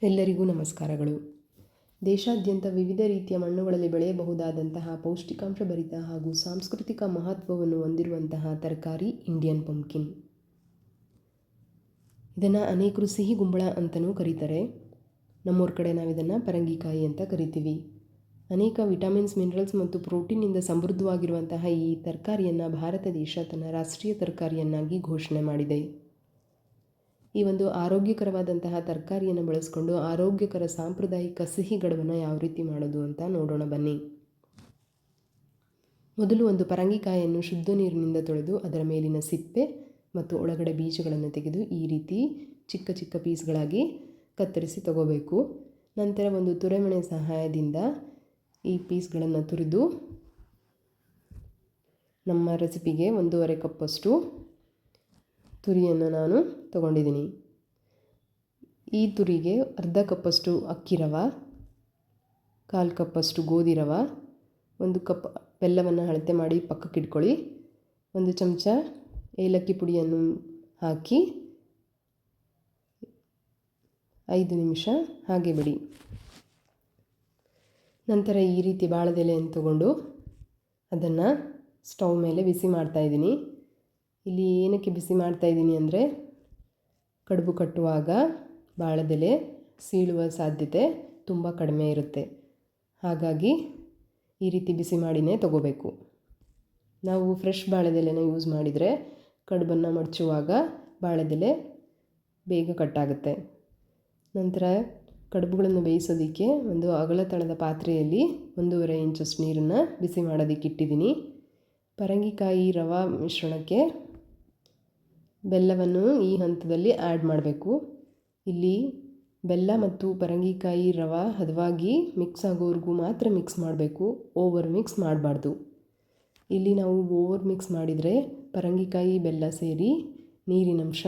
ಎಲ್ಲರಿಗೂ ನಮಸ್ಕಾರಗಳು. ದೇಶಾದ್ಯಂತ ವಿವಿಧ ರೀತಿಯ ಮಣ್ಣುಗಳಲ್ಲಿ ಬೆಳೆಯಬಹುದಾದಂತಹ ಪೌಷ್ಟಿಕಾಂಶ ಭರಿತ ಹಾಗೂ ಸಾಂಸ್ಕೃತಿಕ ಮಹತ್ವವನ್ನು ಹೊಂದಿರುವಂತಹ ತರಕಾರಿ ಇಂಡಿಯನ್ ಪಂಪ್ಕಿನ್. ಇದನ್ನು ಅನೇಕರು ಸಿಹಿ ಗುಂಬಳ ಅಂತಲೂ ಕರೀತಾರೆ. ನಮ್ಮೂರ ಕಡೆ ನಾವು ಇದನ್ನು ಪರಂಗಿಕಾಯಿ ಅಂತ ಕರಿತೀವಿ. ಅನೇಕ ವಿಟಮಿನ್ಸ್, ಮಿನರಲ್ಸ್ ಮತ್ತು ಪ್ರೋಟೀನಿಂದ ಸಮೃದ್ಧವಾಗಿರುವಂತಹ ಈ ತರಕಾರಿಯನ್ನು ಭಾರತ ದೇಶ ತನ್ನ ರಾಷ್ಟ್ರೀಯ ತರಕಾರಿಯನ್ನಾಗಿ ಘೋಷಣೆ ಮಾಡಿದೆ. ಈ ಒಂದು ಆರೋಗ್ಯಕರವಾದಂತಹ ತರಕಾರಿಯನ್ನು ಬಳಸ್ಕೊಂಡು ಆರೋಗ್ಯಕರ ಸಾಂಪ್ರದಾಯಿಕ ಸಿಹಿ ಗಡವನ್ನು ಯಾವ ರೀತಿ ಮಾಡೋದು ಅಂತ ನೋಡೋಣ ಬನ್ನಿ. ಮೊದಲು ಒಂದು ಪರಂಗಿಕಾಯನ್ನು ಶುದ್ಧ ನೀರಿನಿಂದ ತೊಳೆದು ಅದರ ಮೇಲಿನ ಸಿಪ್ಪೆ ಮತ್ತು ಒಳಗಡೆ ಬೀಜಗಳನ್ನು ತೆಗೆದು ಈ ರೀತಿ ಚಿಕ್ಕ ಚಿಕ್ಕ ಪೀಸ್ಗಳಾಗಿ ಕತ್ತರಿಸಿ ತಗೋಬೇಕು. ನಂತರ ಒಂದು ತುರೆಮಣೆ ಸಹಾಯದಿಂದ ಈ ಪೀಸ್ಗಳನ್ನು ತುರಿದು ನಮ್ಮ ರೆಸಿಪಿಗೆ 1.5 ಕಪ್ಪಷ್ಟು ತುರಿಯನ್ನು ನಾನು ತಗೊಂಡಿದ್ದೀನಿ. ಈ ತುರಿಗೆ ಅರ್ಧ ಕಪ್ಪಷ್ಟು ಅಕ್ಕಿ ರವೆ, 1/4 ಕಪ್ಪಷ್ಟು ಗೋಧಿ ರವೆ, 1 ಕಪ್ ಬೆಲ್ಲವನ್ನು ಅಳತೆ ಮಾಡಿ ಪಕ್ಕಕ್ಕಿಟ್ಕೊಳ್ಳಿ. 1 ಚಮಚ ಏಲಕ್ಕಿ ಪುಡಿಯನ್ನು ಹಾಕಿ 5 ನಿಮಿಷ ಹಾಗೆ ಬಿಡಿ. ನಂತರ ಈ ರೀತಿ ಬಾಳೆದೆಲೆಯನ್ನು ತಗೊಂಡು ಅದನ್ನು ಸ್ಟವ್ ಮೇಲೆ ಬಿಸಿ ಮಾಡ್ತಾಯಿದ್ದೀನಿ. ಇಲ್ಲಿ ಏನಕ್ಕೆ ಬಿಸಿ ಮಾಡ್ತಾಯಿದ್ದೀನಿ ಅಂದರೆ ಕಡುಬು ಕಟ್ಟುವಾಗ ಬಾಳೆದೆಲೆ ಸೀಳುವ ಸಾಧ್ಯತೆ ತುಂಬ ಕಡಿಮೆ ಇರುತ್ತೆ. ಹಾಗಾಗಿ ಈ ರೀತಿ ಬಿಸಿ ಮಾಡಿನೇ ತಗೋಬೇಕು. ನಾವು ಫ್ರೆಶ್ ಬಾಳೆದೆಲೆನ ಯೂಸ್ ಮಾಡಿದರೆ ಕಡುಬನ್ನು ಮಡಚುವಾಗ ಬಾಳೆದೆಲೆ ಬೇಗ ಕಟ್ಟಾಗುತ್ತೆ. ನಂತರ ಕಡುಬುಗಳನ್ನು ಬೇಯಿಸೋದಕ್ಕೆ ಒಂದು ಅಗಲ ತಳದ ಪಾತ್ರೆಯಲ್ಲಿ 1.5 ಇಂಚಷ್ಟು ನೀರನ್ನು ಬಿಸಿ ಮಾಡೋದಕ್ಕೆ ಇಟ್ಟಿದ್ದೀನಿ. ಪರಂಗಿಕಾಯಿ ರವೆ ಮಿಶ್ರಣಕ್ಕೆ ಬೆಲ್ಲವನ್ನು ಈ ಹಂತದಲ್ಲಿ ಆ್ಯಡ್ ಮಾಡಬೇಕು. ಇಲ್ಲಿ ಬೆಲ್ಲ ಮತ್ತು ಪರಂಗಿಕಾಯಿ ರವೆ ಹದವಾಗಿ ಮಿಕ್ಸ್ ಆಗೋವರೆಗೂ ಮಾತ್ರ ಮಿಕ್ಸ್ ಮಾಡಬೇಕು, ಓವರ್ ಮಿಕ್ಸ್ ಮಾಡಬಾರ್ದು. ಇಲ್ಲಿ ನಾವು ಓವರ್ ಮಿಕ್ಸ್ ಮಾಡಿದರೆ ಪರಂಗಿಕಾಯಿ ಬೆಲ್ಲ ಸೇರಿ ನೀರಿನಂಶ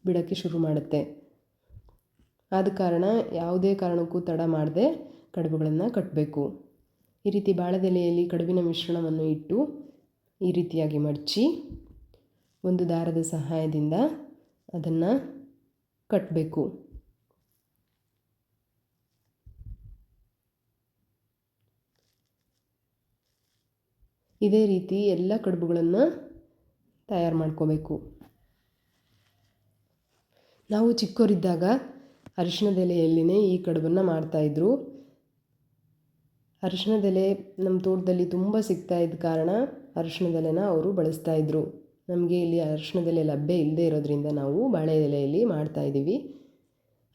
ಬಿಡೋಕ್ಕೆ ಶುರು ಮಾಡುತ್ತೆ. ಆದ ಕಾರಣ ಯಾವುದೇ ಕಾರಣಕ್ಕೂ ತಡ ಮಾಡದೆ ಕಡುಬುಗಳನ್ನು ಕಟ್ಟಬೇಕು. ಈ ರೀತಿ ಬಾಳೆದೆಲೆಯಲ್ಲಿ ಕಡುಬಿನ ಮಿಶ್ರಣವನ್ನು ಇಟ್ಟು ಈ ರೀತಿಯಾಗಿ ಮಡಚಿ ಒಂದು ದಾರದ ಸಹಾಯದಿಂದ ಅದನ್ನು ಕಟ್ಟಬೇಕು. ಇದೇ ರೀತಿ ಎಲ್ಲ ಕಡುಬುಗಳನ್ನು ತಯಾರು ಮಾಡ್ಕೋಬೇಕು. ನಾವು ಚಿಕ್ಕವರಿದ್ದಾಗ ಅರಿಶಿಣದೆಲೆಯಲ್ಲಿನೇ ಈ ಕಡುಬನ್ನು ಮಾಡ್ತಾಯಿದ್ರು. ಅರಿಶಿಣದೆಲೆ ನಮ್ಮ ತೋಟದಲ್ಲಿ ತುಂಬ ಸಿಗ್ತಾ ಇದ್ದ ಕಾರಣ ಅರಿಶಿಣದೆಲೆನ ಅವರು ಬಳಸ್ತಾಯಿದ್ರು. ನಮಗೆ ಇಲ್ಲಿ ಅರಿಶಿಣದೆಲೆ ಲಭ್ಯ ಇಲ್ಲದೆ ಇರೋದ್ರಿಂದ ನಾವು ಬಾಳೆ ಎಲೆಯಲ್ಲಿ ಮಾಡ್ತಾಯಿದ್ದೀವಿ.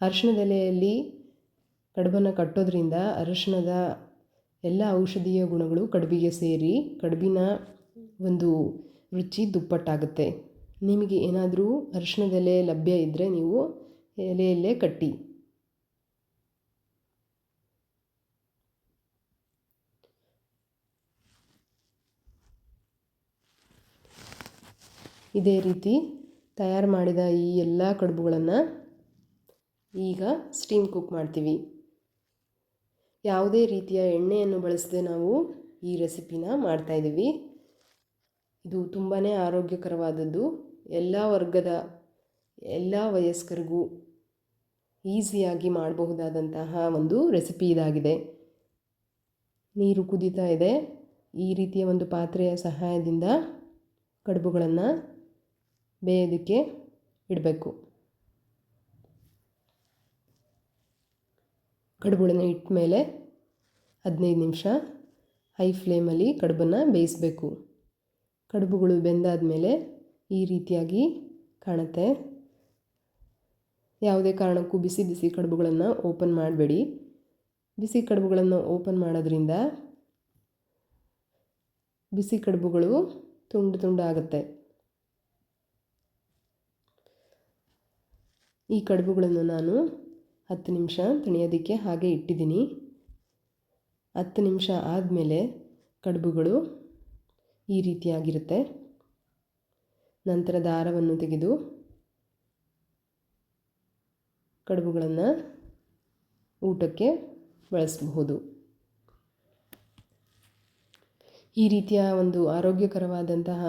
ಅರಿಶಿಣದೆಲೆಯಲ್ಲಿ ಕಡುಬನ್ನು ಕಟ್ಟೋದ್ರಿಂದ ಅರಿಶಿಣದ ಎಲ್ಲ ಔಷಧೀಯ ಗುಣಗಳು ಕಡುಬಿಗೆ ಸೇರಿ ಕಡುಬಿನ ಒಂದು ರುಚಿ ದುಪ್ಪಟ್ಟಾಗುತ್ತೆ. ನಿಮಗೆ ಏನಾದರೂ ಅರಿಶಿಣದೆಲೆ ಲಭ್ಯ ಇದ್ದರೆ ನೀವು ಎಲೆಯಲ್ಲೇ ಕಟ್ಟಿ. ಇದೇ ರೀತಿ ತಯಾರು ಮಾಡಿದ ಈ ಎಲ್ಲ ಕಡುಬುಗಳನ್ನು ಈಗ ಸ್ಟೀಮ್ ಕುಕ್ ಮಾಡ್ತೀವಿ. ಯಾವುದೇ ರೀತಿಯ ಎಣ್ಣೆಯನ್ನು ಬಳಸದೆ ನಾವು ಈ ರೆಸಿಪಿನ ಮಾಡ್ತಾಯಿದ್ದೀವಿ. ಇದು ತುಂಬಾ ಆರೋಗ್ಯಕರವಾದದ್ದು. ಎಲ್ಲ ವರ್ಗದ ಎಲ್ಲ ವಯಸ್ಕರಿಗೂ ಈಸಿಯಾಗಿ ಮಾಡಬಹುದಾದಂತಹ ಒಂದು ರೆಸಿಪಿ ಇದಾಗಿದೆ. ನೀರು ಕುದೀತಾ ಇದೆ. ಈ ರೀತಿಯ ಒಂದು ಪಾತ್ರೆಯ ಸಹಾಯದಿಂದ ಕಡುಬುಗಳನ್ನು ಬೇಯೋದಕ್ಕೆ ಇಡಬೇಕು. ಕಡುಬುಗಳನ್ನು ಇಟ್ಟ ಮೇಲೆ 15 ನಿಮಿಷ ಹೈ ಫ್ಲೇಮಲ್ಲಿ ಕಡುಬನ್ನು ಬೇಯಿಸಬೇಕು. ಕಡುಬುಗಳು ಬೆಂದಾದ ಮೇಲೆ ಈ ರೀತಿಯಾಗಿ ಕಾಣುತ್ತೆ. ಯಾವುದೇ ಕಾರಣಕ್ಕೂ ಬಿಸಿ ಬಿಸಿ ಕಡುಬುಗಳನ್ನು ಓಪನ್ ಮಾಡಬೇಡಿ. ಬಿಸಿ ಕಡುಬುಗಳನ್ನು ಓಪನ್ ಮಾಡೋದ್ರಿಂದ ಬಿಸಿ ಕಡುಬುಗಳು ತುಂಡು ತುಂಡಾಗುತ್ತೆ. ಈ ಕಡುಬುಗಳನ್ನು ನಾನು 10 ನಿಮಿಷ ತಣಿಯೋದಕ್ಕೆ ಹಾಗೆ ಇಟ್ಟಿದ್ದೀನಿ. 10 ನಿಮಿಷ ಆದಮೇಲೆ ಕಡುಬುಗಳು ಈ ರೀತಿಯಾಗಿರುತ್ತೆ. ನಂತರ ದಾರವನ್ನು ತೆಗೆದು ಕಡುಬುಗಳನ್ನು ಊಟಕ್ಕೆ ಬಳಸಬಹುದು. ಈ ರೀತಿಯ ಒಂದು ಆರೋಗ್ಯಕರವಾದಂತಹ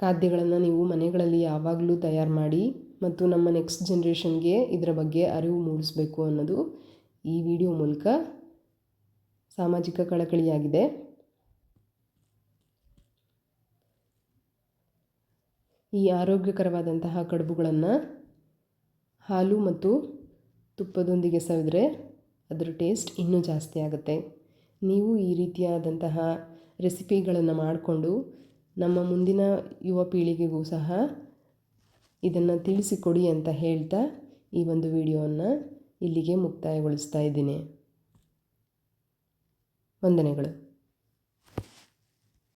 ಖಾದ್ಯಗಳನ್ನು ನೀವು ಮನೆಗಳಲ್ಲಿ ಯಾವಾಗಲೂ ತಯಾರು ಮಾಡಿ ಮತ್ತು ನಮ್ಮ ನೆಕ್ಸ್ಟ್ ಜನ್ರೇಷನ್ಗೆ ಇದರ ಬಗ್ಗೆ ಅರಿವು ಮೂಡಿಸಬೇಕು ಅನ್ನೋದು ಈ ವಿಡಿಯೋ ಮೂಲಕ ಸಾಮಾಜಿಕ ಕಳಕಳಿಯಾಗಿದೆ. ಈ ಆರೋಗ್ಯಕರವಾದಂತಹ ಕಡುಬುಗಳನ್ನು ಹಾಲು ಮತ್ತು ತುಪ್ಪದೊಂದಿಗೆ ಸವಿದರೆ ಅದರ ಟೇಸ್ಟ್ ಇನ್ನೂ ಜಾಸ್ತಿ ಆಗುತ್ತೆ. ನೀವು ಈ ರೀತಿಯಾದಂತಹ ರೆಸಿಪಿಗಳನ್ನು ಮಾಡಿಕೊಂಡು ನಮ್ಮ ಮುಂದಿನ ಯುವ ಪೀಳಿಗೆಗೂ ಸಹ ಇದನ್ನು ತಿಳಿಸಿಕೊಡಿ ಅಂತ ಹೇಳ್ತಾ ಈ ಒಂದು ವಿಡಿಯೋವನ್ನು ಇಲ್ಲಿಗೆ ಮುಕ್ತಾಯಗೊಳಿಸ್ತಾ ಇದ್ದೀನಿ. ವಂದನೆಗಳು.